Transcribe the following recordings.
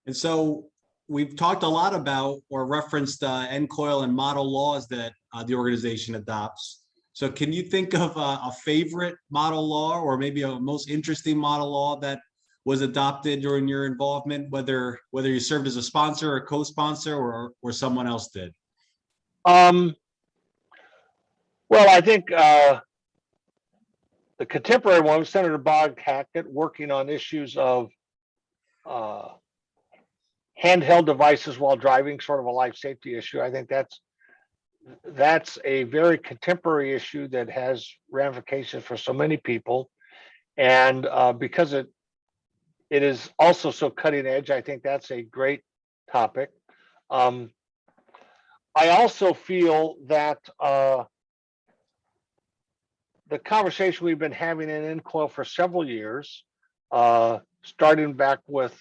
And so we've talked a lot about or referenced NCOIL and model laws that the organization adopts. So can you think of a favorite model law or maybe a most interesting model law that was adopted during your involvement, whether you served as a sponsor or co-sponsor or someone else did? Well, I think the contemporary one was Senator Bob Hackett working on issues of handheld devices while driving, sort of a life safety issue. I think that's a very contemporary issue that has ramifications for so many people. And because it is also so cutting edge, I think that's a great topic. I also feel that the conversation we've been having in NCOIL for several years, starting back with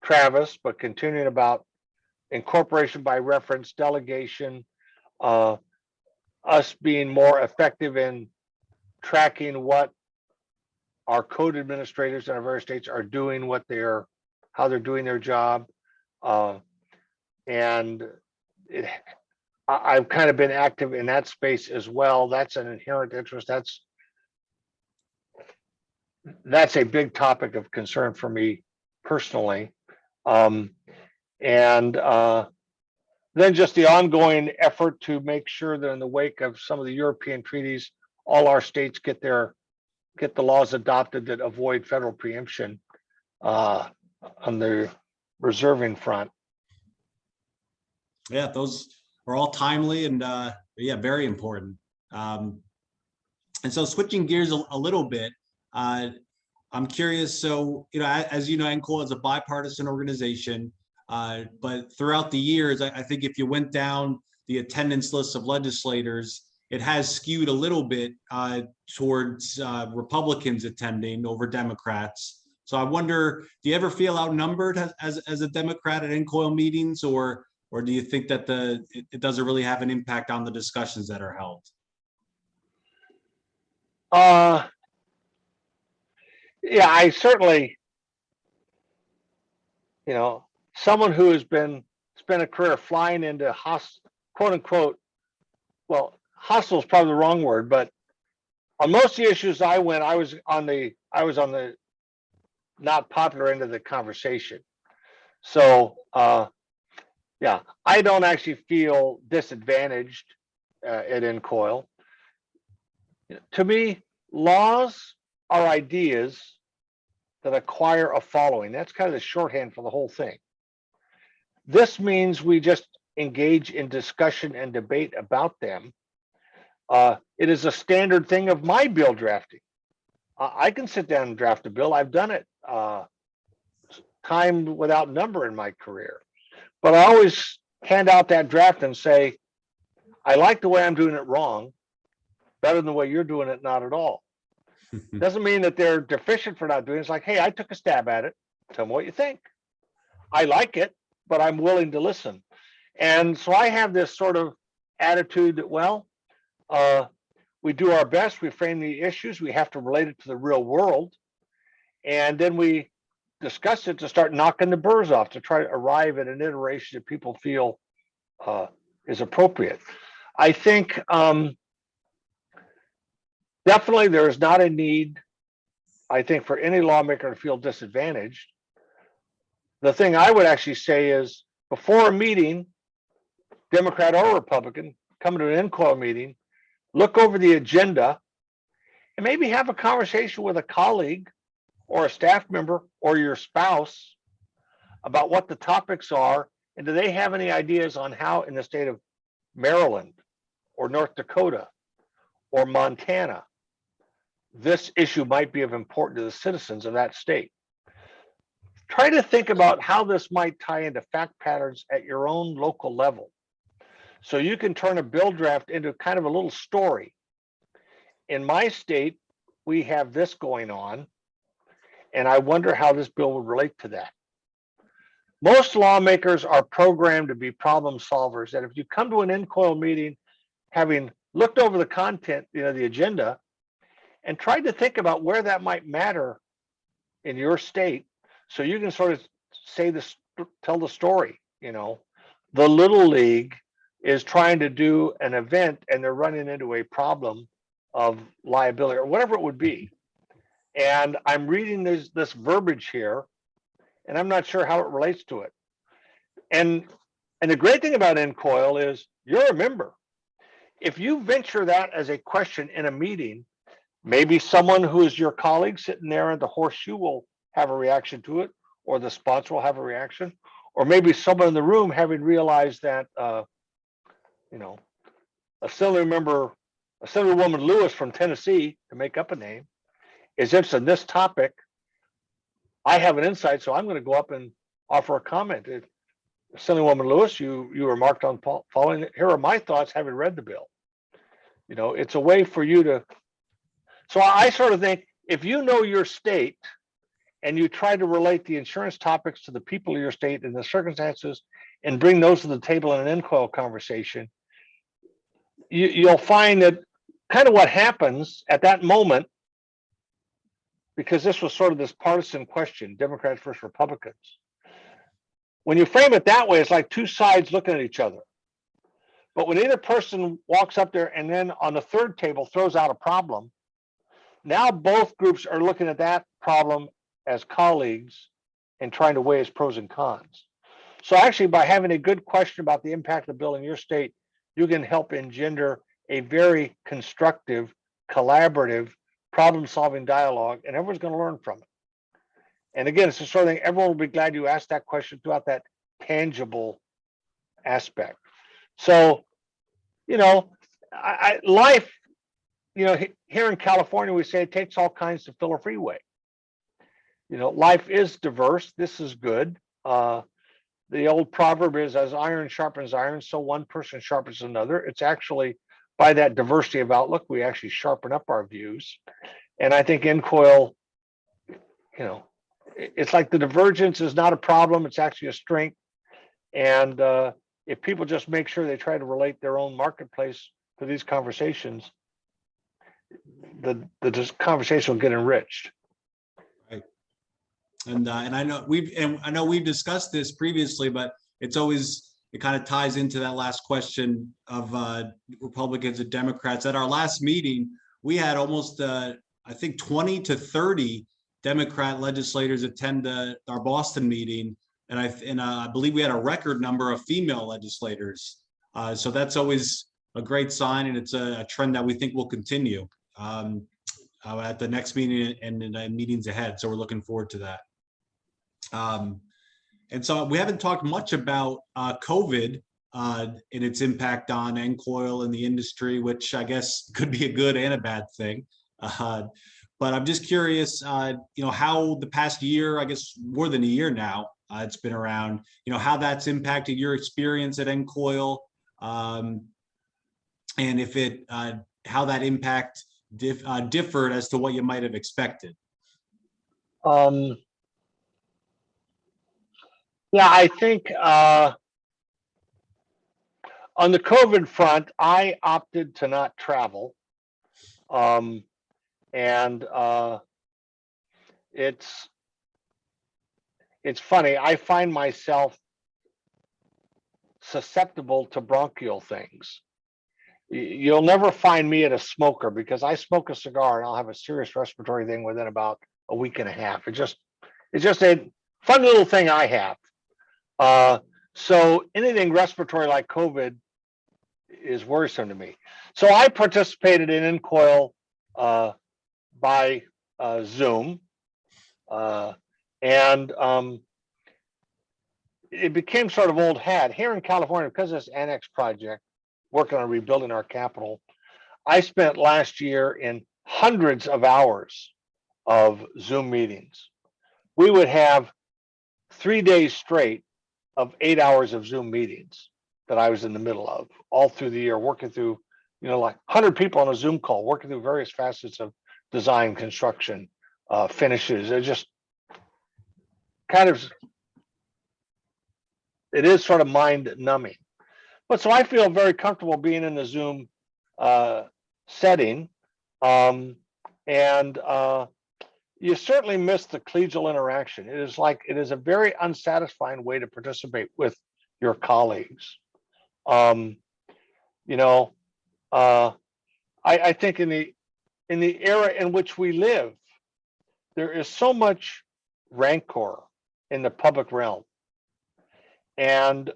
Travis, but continuing about incorporation by reference, delegation, us being more effective in tracking what our code administrators in our various states are doing, how they're doing their job. And I've kind of been active in that space as well. That's an inherent interest. That's a big topic of concern for me personally. Then just the ongoing effort to make sure that in the wake of some of the European treaties, all our states get the laws adopted that avoid federal preemption on the reserving front. Yeah, those are all timely and yeah, very important. And so switching gears a little bit, I'm curious. So, as you know, NCOIL is a bipartisan organization, but throughout the years, I think if you went down the attendance list of legislators, it has skewed a little bit towards Republicans attending over Democrats. So I wonder, do you ever feel outnumbered as a Democrat at NCOIL meetings, or do you think that it doesn't really have an impact on the discussions that are held? Yeah, I certainly, someone who has spent a career flying into quote unquote, well, hostile is probably the wrong word, but on most of the issues I was on the not popular end of the conversation. So yeah, I don't actually feel disadvantaged at NCOIL. To me, laws are ideas that acquire a following. That's kind of the shorthand for the whole thing. This means we just engage in discussion and debate about them. It is a standard thing of my bill drafting. I can sit down and draft a bill. I've done it time without number in my career. But I always hand out that draft and say, I like the way I'm doing it wrong, better than the way you're doing it not at all. Doesn't mean that they're deficient for not doing it. It's like, hey, I took a stab at it. Tell me what you think. I like it, but I'm willing to listen. And so I have this sort of attitude that, well, we do our best. We frame the issues. We have to relate it to the real world. And then we discuss it to start knocking the burrs off to try to arrive at an iteration that people feel is appropriate. I think definitely there is not a need, I think, for any lawmaker to feel disadvantaged. The thing I would actually say is before a meeting, Democrat or Republican, come to an NCOIL meeting, look over the agenda and maybe have a conversation with a colleague or a staff member or your spouse about what the topics are, and do they have any ideas on how in the state of Maryland or North Dakota or Montana this issue might be of importance to the citizens of that state. Try to think about how this might tie into fact patterns at your own local level. So you can turn a bill draft into kind of a little story. In my state, we have this going on, and I wonder how this bill would relate to that. Most lawmakers are programmed to be problem solvers, and if you come to an NCOIL meeting having looked over the content, the agenda, and tried to think about where that might matter in your state, so you can sort of say this tell the story. You know, the Little League is trying to do an event and they're running into a problem of liability or whatever it would be. And I'm reading this verbiage here, and I'm not sure how it relates to it. And the great thing about NCOIL is you're a member. If you venture that as a question in a meeting, maybe someone who is your colleague sitting there at the horseshoe will have a reaction to it, or the sponsor will have a reaction, or maybe someone in the room having realized that, you know, Assemblywoman Lewis from Tennessee, to make up a name, is interested in this topic. I have an insight, so I'm going to go up and offer a comment. Assemblywoman Lewis, you were marked on following it. Here are my thoughts having read the bill. You know, it's a way for you to. So I sort of think if you know your state and you try to relate the insurance topics to the people of your state and the circumstances and bring those to the table in an NCOIL conversation, you'll find that kind of what happens at that moment, because this was sort of this partisan question, Democrats versus Republicans. When you frame it that way, it's like two sides looking at each other. But when either person walks up there and then on the third table throws out a problem, now both groups are looking at that problem as colleagues and trying to weigh its pros and cons. So actually, by having a good question about the impact of the bill in your state, you can help engender a very constructive, collaborative, problem-solving dialogue, and everyone's going to learn from it. And again, it's the sort of thing everyone will be glad you asked that question throughout that tangible aspect. So, you know, life, you know, here in California, we say it takes all kinds to fill a freeway. You know, life is diverse. This is good. The old proverb is, as iron sharpens iron, so one person sharpens another. It's actually by that diversity of outlook, we actually sharpen up our views. And I think NCOIL, you know, it's like the divergence is not a problem. It's actually a strength. And if people just make sure they try to relate their own marketplace to these conversations, the conversation will get enriched. Right. And I know we've discussed this previously, but it kind of ties into that last question of Republicans and Democrats. At our last meeting, we had almost I think 20 to 30 Democrat legislators attend our Boston meeting, and I believe we had a record number of female legislators. So that's always a great sign, and it's a trend that we think will continue at the next meeting and in meetings ahead. So we're looking forward to that. And so we haven't talked much about COVID and its impact on NCOIL and the industry, which I guess could be a good and a bad thing. But I'm just curious, you know, how the past year, I guess more than a year now, it's been around, you know, how that's impacted your experience at NCOIL, and if it, how that impact differed as to what you might have expected. Yeah, I think on the COVID front, I opted to not travel. And it's funny, I find myself susceptible to bronchial things. You'll never find me at a smoker because I smoke a cigar and I'll have a serious respiratory thing within about a week and a half. It's just a fun little thing I have. So anything respiratory like COVID is worrisome to me. So I participated in NCOIL by Zoom, and it became sort of old hat here in California because of this annex project, working on rebuilding our capital. I spent last year in hundreds of hours of Zoom meetings. We would have 3 days straight of 8 hours of Zoom meetings that I was in the middle of all through the year, working through, you know, like 100 people on a Zoom call, working through various facets of design, construction, finishes. It just kind of, it is sort of mind numbing. But so I feel very comfortable being in the Zoom setting. And you certainly miss the collegial interaction. It is a very unsatisfying way to participate with your colleagues. Um, you know, uh, I think in the era in which we live, there is so much rancor in the public realm, and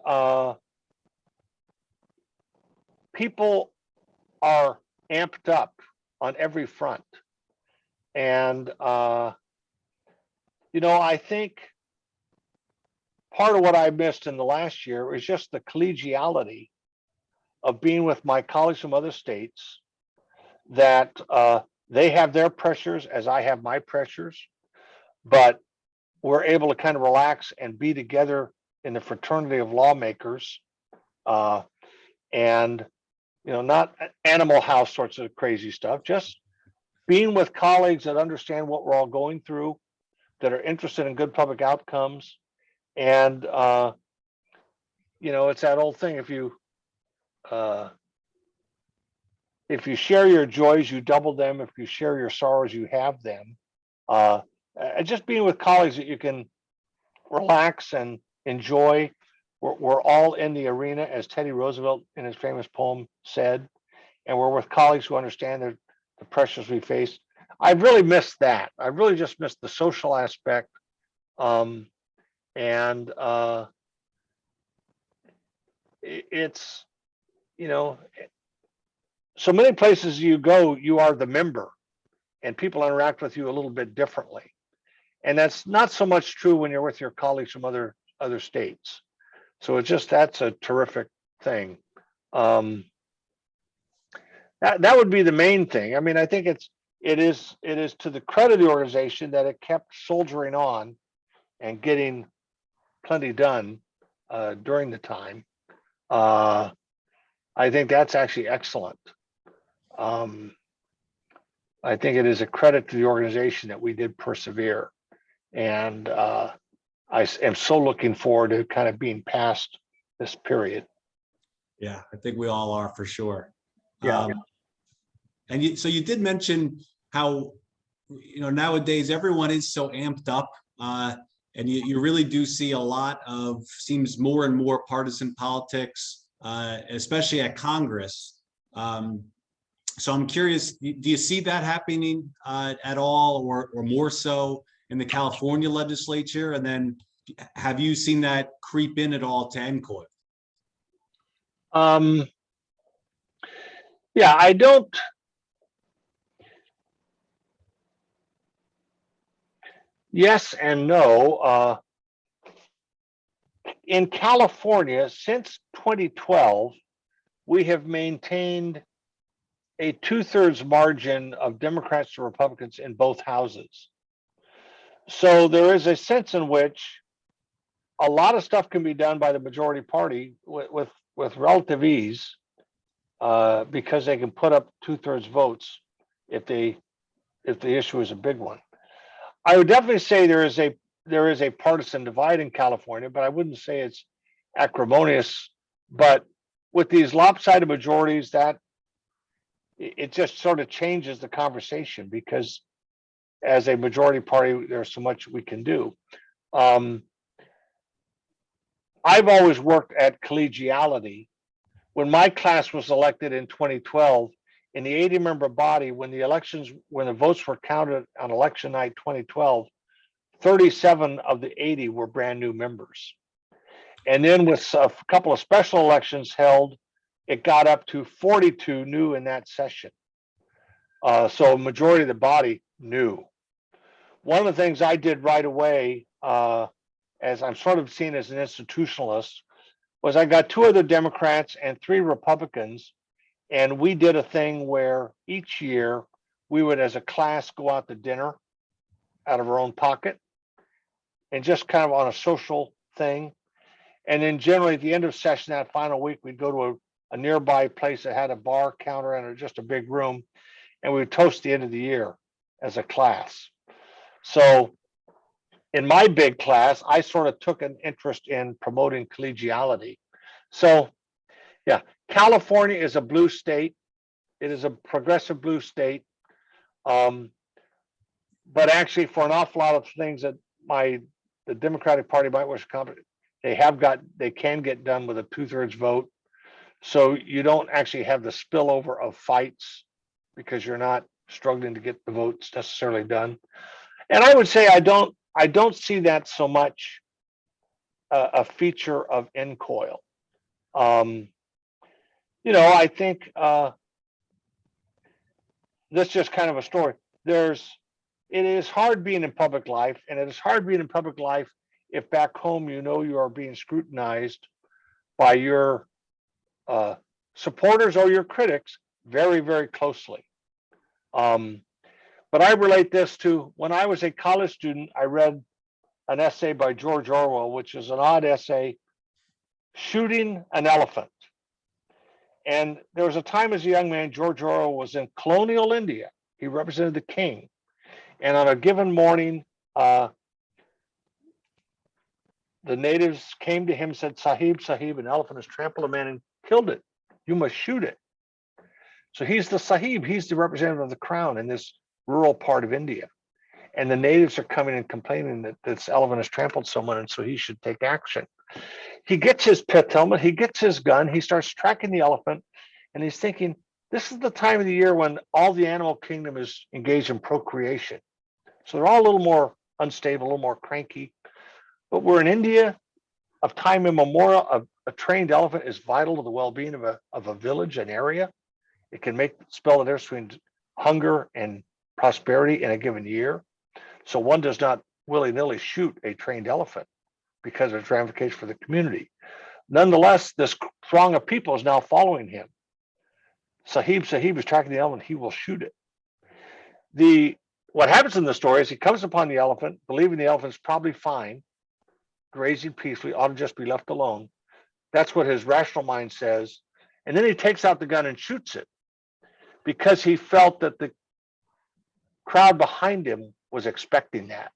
people are amped up on every front. And I think part of what I missed in the last year is just the collegiality of being with my colleagues from other states, that they have their pressures as I have my pressures, but we're able to kind of relax and be together in the fraternity of lawmakers, and not Animal House sorts of crazy stuff, just being with colleagues that understand what we're all going through, that are interested in good public outcomes. And it's that old thing, if you share your joys, you double them. If you share your sorrows, you have them. Just being with colleagues that you can relax and enjoy. We're all in the arena, as Teddy Roosevelt in his famous poem said, and we're with colleagues who understand the pressures we face. I've really missed that. I really just missed the social aspect. And it's, so many places you go, you are the member, and people interact with you a little bit differently. And that's not so much true when you're with your colleagues from other states. So that's a terrific thing. That would be the main thing. I mean, I think it is to the credit of the organization that it kept soldiering on and getting plenty done during the time. I think that's actually excellent. I think it is a credit to the organization that we did persevere. And I am so looking forward to kind of being past this period. Yeah, I think we all are, for sure. Yeah. And so you did mention how, nowadays everyone is so amped up, and you really do see a lot of, seems more and more partisan politics, especially at Congress. So I'm curious, do you see that happening at all, or more so in the California legislature? And then have you seen that creep in at all to NCOIL? Yeah, I don't. Yes and no. In California, since 2012, we have maintained a 2/3 margin of Democrats to Republicans in both houses. So there is a sense in which a lot of stuff can be done by the majority party with relative ease, because they can put up 2/3 votes if the issue is a big one. I would definitely say there is a partisan divide in California, but I wouldn't say it's acrimonious. But with these lopsided majorities, that it just sort of changes the conversation, because as a majority party, there's so much we can do. I've always worked at collegiality. When my class was elected in 2012, in the 80-member body, when the votes were counted on election night 2012, 37 of the 80 were brand new members. And then with a couple of special elections held, it got up to 42 new in that session. So a majority of the body new. One of the things I did right away, as I'm sort of seen as an institutionalist, was I got 2 other Democrats and 3 Republicans, and we did a thing where each year we would, as a class, go out to dinner out of our own pocket, and just kind of on a social thing. And then generally at the end of session that final week, we'd go to a nearby place that had a bar counter and just a big room, and we would toast the end of the year as a class. So in my big class, I sort of took an interest in promoting collegiality. So yeah, California is a blue state. It is a progressive blue state. but actually for an awful lot of things that the Democratic Party might wish to accomplish, they can get done with a 2/3 vote. So you don't actually have the spillover of fights because you're not struggling to get the votes necessarily done. And I would say I don't see that so much a feature of NCOIL. I think that's just kind of a story. It is hard being in public life, and it is hard being in public life if back home you are being scrutinized by your supporters or your critics very, very closely. But I relate this to when I was a college student, I read an essay by George Orwell, which is an odd essay, Shooting an Elephant. And there was a time as a young man, George Orwell was in colonial India. He represented the king. And on a given morning, the natives came to him and said, Sahib, Sahib, an elephant has trampled a man and killed it. You must shoot it. So he's the Sahib, he's the representative of the crown in this rural part of India. And the natives are coming and complaining that this elephant has trampled someone, and so he should take action. He gets his pith helmet, he gets his gun, he starts tracking the elephant, and he's thinking, this is the time of the year when all the animal kingdom is engaged in procreation. So they're all a little more unstable, a little more cranky. But we're in India, of time immemorial, a trained elephant is vital to the well-being of a village, an area. It can spell the difference between hunger and prosperity in a given year. So one does not willy-nilly shoot a trained elephant because of its ramifications for the community. Nonetheless, this throng of people is now following him. Sahib is tracking the elephant, he will shoot it. What happens in the story is he comes upon the elephant, believing the elephant's probably fine, grazing peacefully, ought to just be left alone. That's what his rational mind says. And then he takes out the gun and shoots it because he felt that the crowd behind him was expecting that.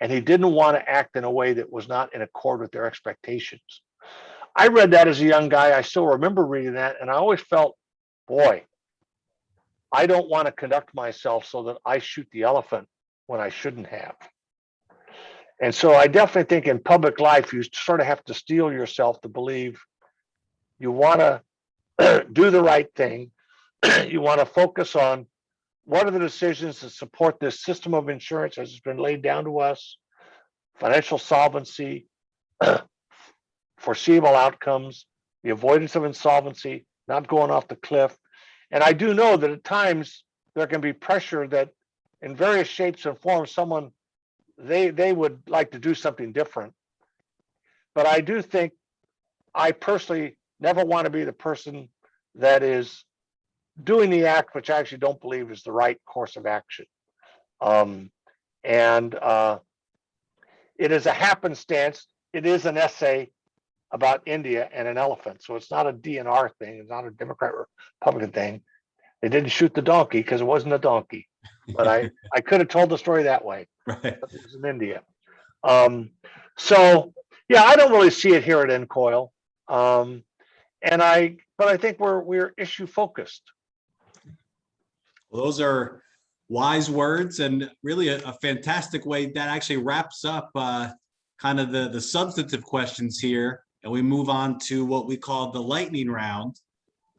And he didn't want to act in a way that was not in accord with their expectations. I read that as a young guy. I still remember reading that. And I always felt, boy, I don't want to conduct myself so that I shoot the elephant when I shouldn't have. And so I definitely think in public life, you sort of have to steel yourself to believe you want to do the right thing. You want to focus on what are the decisions that support this system of insurance as it's been laid down to us, financial solvency, foreseeable outcomes, the avoidance of insolvency, not going off the cliff. And I do know that at times there can be pressure that in various shapes and forms, someone, they would like to do something different. But I do think I personally never want to be the person that is doing the act, which I actually don't believe is the right course of action. It is a happenstance. It is an essay about India and an elephant. So it's not a DNR thing. It's not a Democrat or Republican thing. They didn't shoot the donkey because it wasn't a donkey. But I could have told the story that way. Right. But it was in India. So yeah, I don't really see it here at NCOIL. But I think we're issue focused. Well, those are wise words and really a fantastic way that actually wraps up kind of the substantive questions here. And we move on to what we call the lightning round.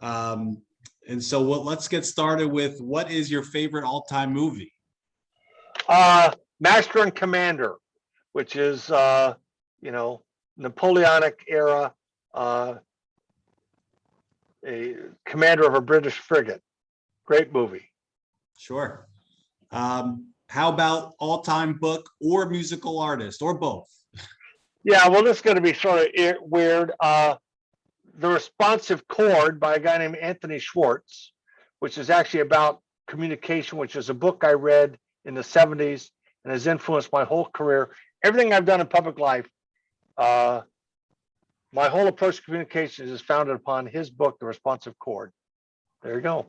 And so let's get started with, what is your favorite all-time movie? Master and Commander, which is, Napoleonic era, a commander of a British frigate. Great movie. Sure. How about all-time book or musical artist, or both? Yeah, well, this is going to be sort of weird. The Responsive Chord by a guy named Anthony Schwartz, which is actually about communication, which is a book I read in the 70s and has influenced my whole career. Everything I've done in public life, my whole approach to communication is founded upon his book, The Responsive Chord. There you go.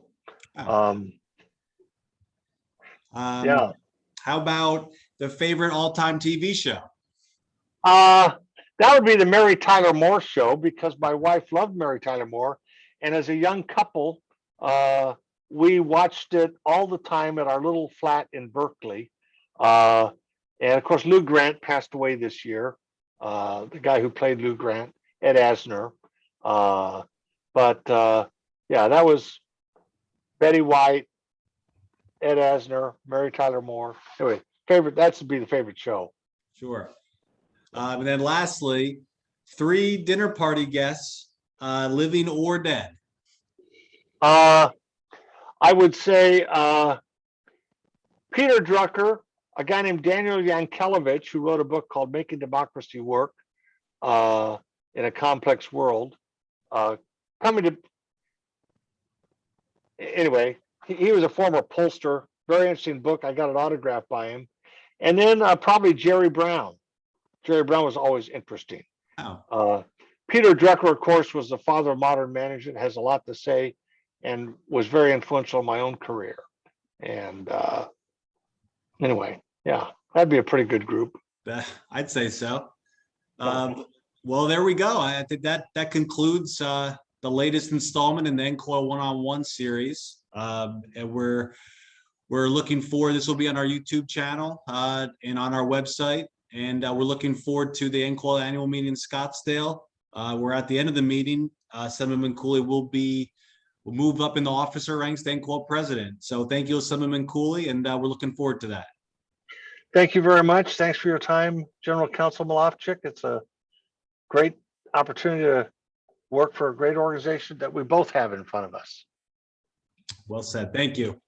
Oh. Yeah. How about the favorite all-time TV show? That would be the Mary Tyler Moore Show, because my wife loved Mary Tyler Moore. And as a young couple, we watched it all the time at our little flat in Berkeley. And of course, Lou Grant passed away this year. The guy who played Lou Grant, Ed Asner. Yeah, that was Betty White, Ed Asner, Mary Tyler Moore. Anyway, that's to be the favorite show. Sure. And then lastly, 3 dinner party guests, living or dead. I would say Peter Drucker, a guy named Daniel Yankelevich, who wrote a book called Making Democracy Work in a Complex World. Anyway, he was a former pollster. Very interesting book. I got it autographed by him. And then probably Jerry Brown. Jerry Brown was always interesting. Wow. Peter Drucker, of course, was the father of modern management, has a lot to say, and was very influential in my own career. And anyway, yeah, that'd be a pretty good group. I'd say so. Well, there we go. I think that concludes the latest installment in the NCOIL one-on-one series. And we're looking forward. This will be on our YouTube channel and on our website. And we're looking forward to the NCOIL annual meeting in Scottsdale. We're at the end of the meeting. Assemblyman Cooley will move up in the officer ranks to NCOIL president. So thank you, Assemblyman Cooley, and we're looking forward to that. Thank you very much. Thanks for your time, General Counsel Malofchik. It's a great opportunity to work for a great organization that we both have in front of us. Well said. Thank you.